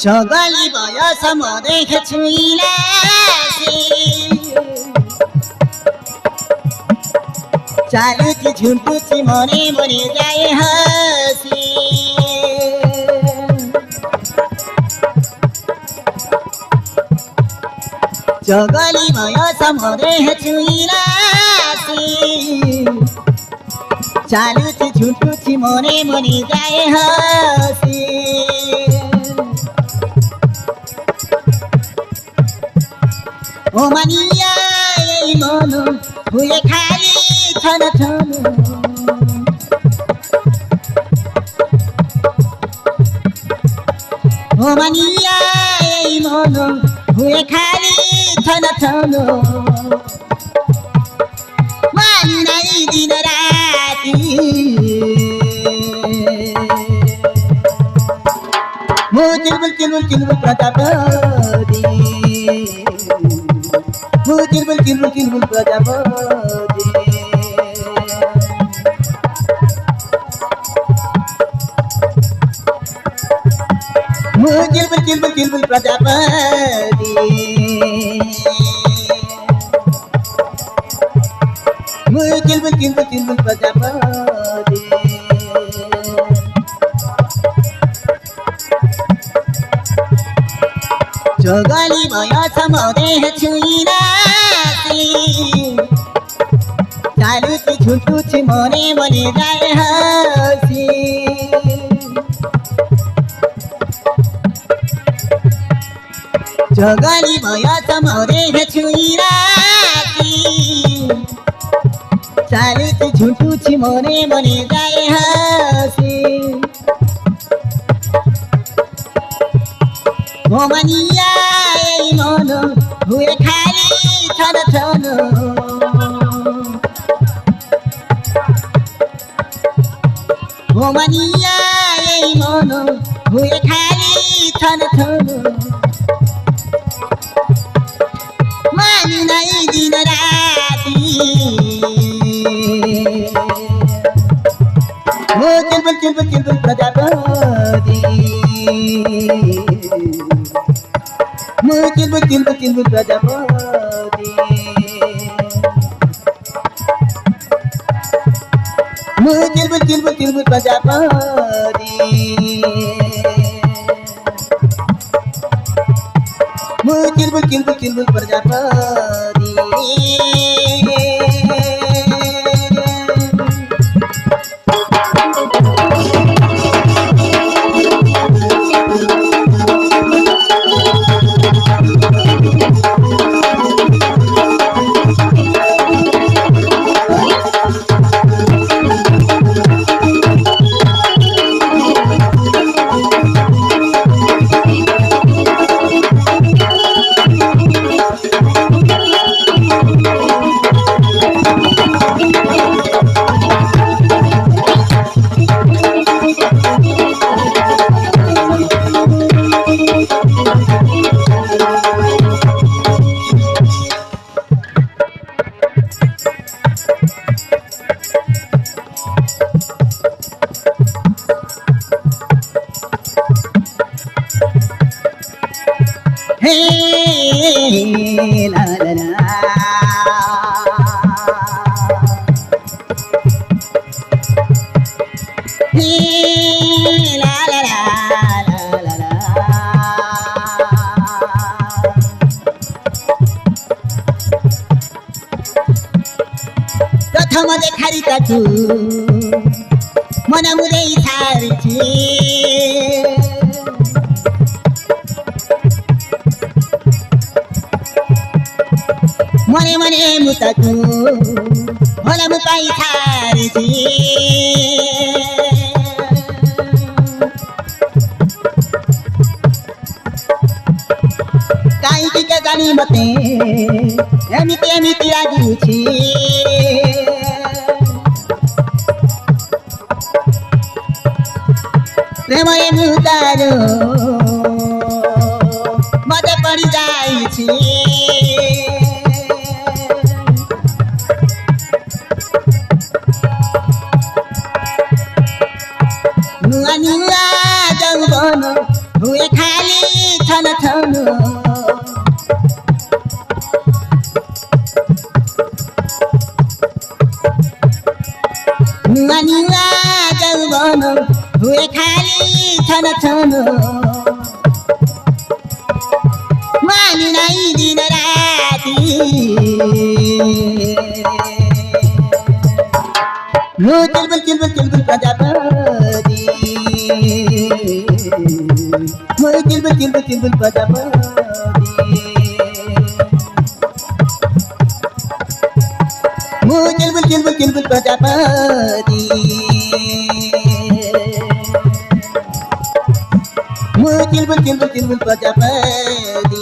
चगली भयो समदेख छुइलासी चालुची झुम्पुची मने मने जाए हसी चगली भयो समदेख छुइलासी चालुची झुम्पुची मने मने जाए हसी ओ मनिया यही मनो हुए खाली छन छन ओ मनिया यही मनो हुए खाली छन छन मान्दै दिन राति मो तिलबुल तिलबुल तिलबुल प्रतापदी मो तिलबुल तिलबुल तिलबुल प्रजापति मो तिलबुल तिलबुल तिलबुल प्रजापति मो तिलबुल तिलबुल तिलबुल प्रजापति चगली भयो समदेह छुइलासी चालुची झुटुची मने मने जाए हसी चगली भयो समदेह छुइलासी चालुची झुटुची मने मने जाए हसी ओ मनिया यही मनो हुए खाली छन छन ओ मनिया यही मनो हुए खाली छन छन मान्दै दिन राति ओ तिलबुल तिलबुल तिलबुल प्रजापति मो तिलबुल तिलबुल तिलबुल प्रजापति मो तिलबुल तिलबुल तिलबुल प्रजापति मो तिलबुल तिलबुल तिलबुल Prajapati Hey la la la Hey la la la la la प्रथम देखारी तू मन मुदै छार्छे मने मने मुतकु भला मुकाई छार्छे काई के जानी मते एमिति एमिति लागुछि प्रेमले मुतारो मते परि जाइछि नुआ नुआ जौवन हुए भुए खाली छन छनु नुवा नुवा जौवन भुए खाली छन छनु मानि नै दिन राति नो चलबल चलबल चलबल प्रजापति नो चलबल चलबल चलबल प्रजापति नो चलबल चलबल चलबल प्रजापति नो चलबल चलबल चलबल प्रजापति